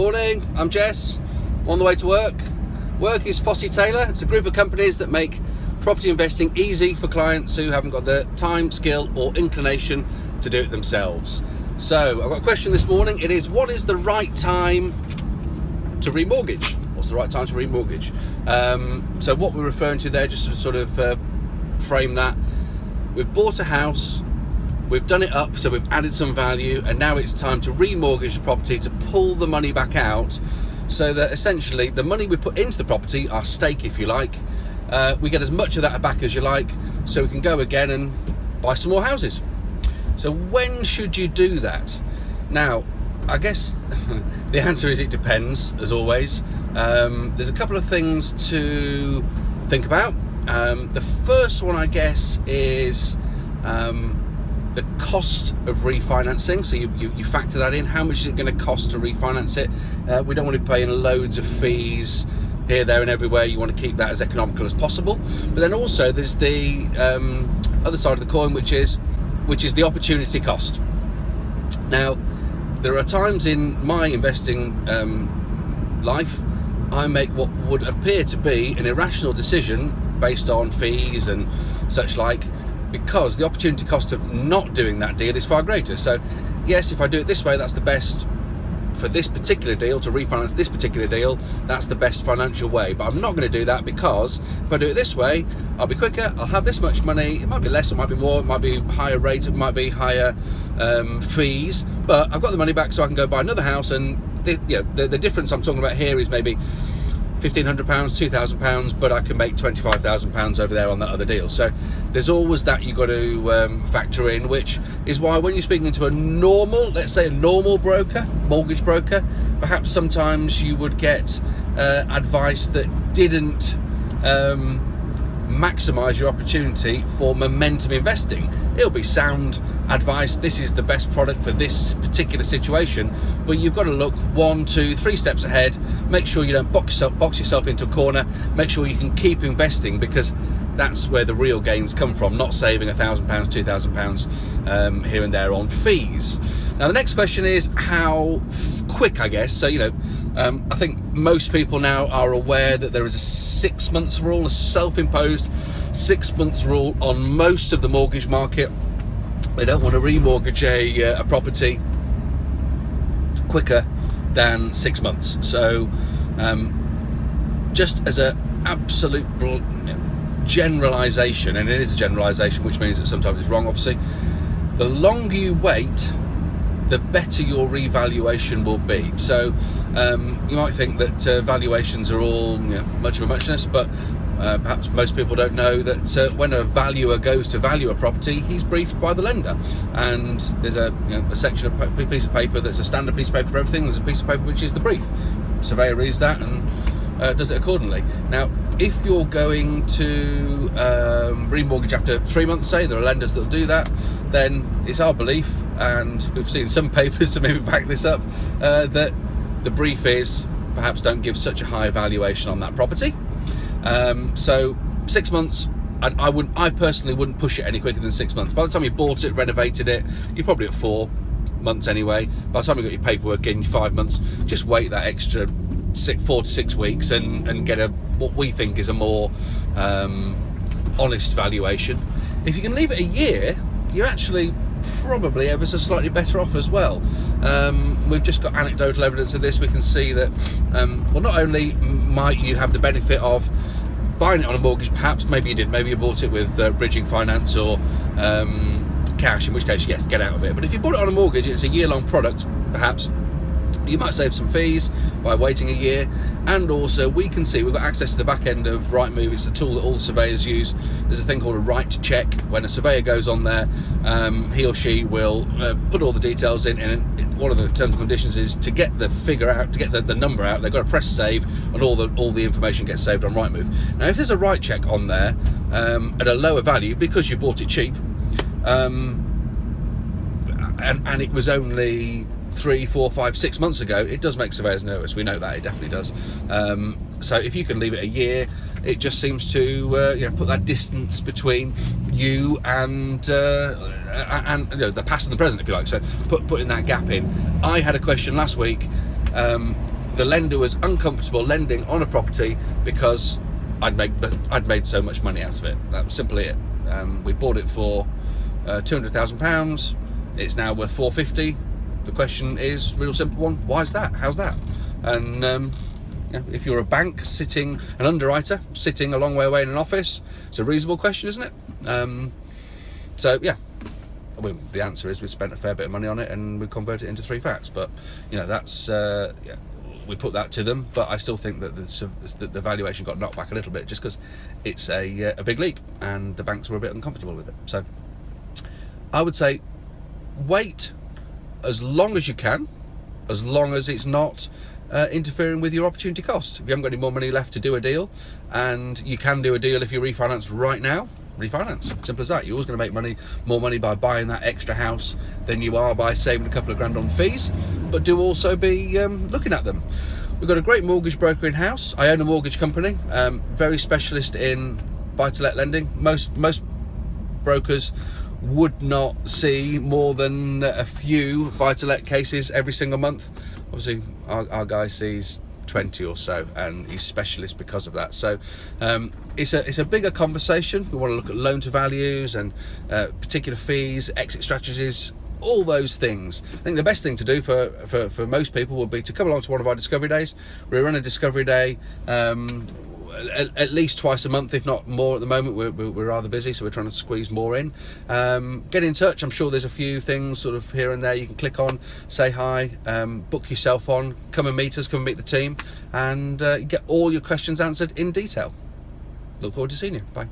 Morning, I'm Jess, on the way to work. Work is Fossey Taylor. It's a group of companies that make property investing easy for clients who haven't got the time, skill or inclination to do it themselves. So I've got a question this morning. It is, what is the right time to remortgage? What's the right time to remortgage? So what we're referring to there, just to sort of frame that, we've bought a house, we've done it up, so we've added some value, and now it's time to remortgage the property to pull the money back out, so that essentially the money we put into the property, our stake if you like, we get as much of that back as you like, so we can go again and buy some more houses. So when should you do that? Now, I guess the answer is it depends, as always. There's a couple of things to think about. The first one, I guess, is the cost of refinancing. So you factor that in. How much is it going to cost to refinance it? We don't want to be paying loads of fees here, there and everywhere. You want to keep that as economical as possible. But then also there's the other side of the coin, which is the opportunity cost. Now, there are times in my investing life I make what would appear to be an irrational decision based on fees and such like, because the opportunity cost of not doing that deal is far greater. So yes, if I do it this way, that's the best for this particular deal, to refinance this particular deal, that's the best financial way. But I'm not going to do that, because if I do it this way, I'll be quicker, I'll have this much money. It might be less, it might be more, it might be higher rate, it might be higher fees, but I've got the money back, so I can go buy another house. And the difference I'm talking about here is maybe £1,500, £2,000, but I can make £25,000 over there on that other deal. So there's always that you've got to factor in, which is why when you're speaking to a normal, let's say a normal broker, mortgage broker, perhaps sometimes you would get advice that didn't maximize your opportunity for momentum investing. It'll be sound advice, this is the best product for this particular situation, but you've got to look 1, 2, 3 steps ahead. Make sure you don't box yourself into a corner. Make sure you can keep investing, because that's where the real gains come from, not saving £1,000, £2,000 here and there on fees. Now the next question is how quick, I guess. So I think most people now are aware that there is a 6 months rule, a self-imposed 6 months rule on most of the mortgage market. They don't want to remortgage a property quicker than 6 months. So just as an absolute generalisation, and it is a generalisation, which means that sometimes it's wrong, obviously, the longer you wait, the better your revaluation will be. So you might think that valuations are all much of a muchness, but perhaps most people don't know that when a valuer goes to value a property, he's briefed by the lender, and there's a section of piece of paper that's a standard piece of paper for everything. There's a piece of paper which is the brief. Surveyor reads that and does it accordingly. Now, if you're going to remortgage after 3 months, say, there are lenders that will do that, then it's our belief, and we've seen some papers to maybe back this up, that the brief is perhaps don't give such a high valuation on that property. So 6 months, I personally wouldn't push it any quicker than 6 months. By the time you bought it, renovated it, you're probably at 4 months anyway. By the time you got your paperwork in, 5 months, just wait that extra 4 to 6 weeks and get what we think is a more honest valuation. If you can leave it a year, you're actually probably ever so slightly better off as well. We've just got anecdotal evidence of this. We can see that well, not only might you have the benefit of buying it on a mortgage, perhaps maybe you didn't, maybe you bought it with bridging finance or cash, in which case yes, get out of it. But if you bought it on a mortgage, it's a year-long product, perhaps you might save some fees by waiting a year. And also we can see, we've got access to the back end of Rightmove. It's a tool that all surveyors use. There's a thing called a right to check. When a surveyor goes on there, he or she will put all the details in, and one of the terms and conditions is to get the figure out, to get the number out, they've got to press save, and all the information gets saved on Rightmove. Now if there's a right check on there at a lower value because you bought it cheap, and it was only 3, 4, 5, 6 months ago, it does make surveyors nervous. We know that, it definitely does. So if you can leave it a year, it just seems to put that distance between you and the past and the present, if you like. So putting that gap in. I had a question last week The lender was uncomfortable lending on a property because I'd made so much money out of it. That was simply it. We bought it for £200,000. It's now worth 450. The question is, real simple one: why is that? How's that? And if you're a bank an underwriter sitting a long way away in an office, it's a reasonable question, isn't it? So yeah, the answer is we spent a fair bit of money on it and we converted it into 3 flats. But that's we put that to them. But I still think that the valuation got knocked back a little bit just because it's a big leap and the banks were a bit uncomfortable with it. So I would say wait as long as you can, as long as it's not interfering with your opportunity cost. If you haven't got any more money left to do a deal, and you can do a deal if you refinance right now, refinance. Simple as that. You're always going to make more money by buying that extra house than you are by saving a couple of grand on fees, but do also be looking at them. We've got a great mortgage broker in-house. I own a mortgage company, very specialist in buy-to-let lending. Most brokers would not see more than a few buy-to-let cases every single month. Obviously our guy sees 20 or so, and he's specialist because of that. So it's a bigger conversation. We want to look at loan to values and particular fees, exit strategies, all those things. I think the best thing to do for most people would be to come along to one of our discovery days. We run a discovery day at least twice a month, if not more at the moment. We're rather busy, so we're trying to squeeze more in. Get in touch. I'm sure there's a few things sort of here and there you can click on, say hi, book yourself on, come and meet us, come and meet the team, and get all your questions answered in detail. Look forward to seeing you. Bye.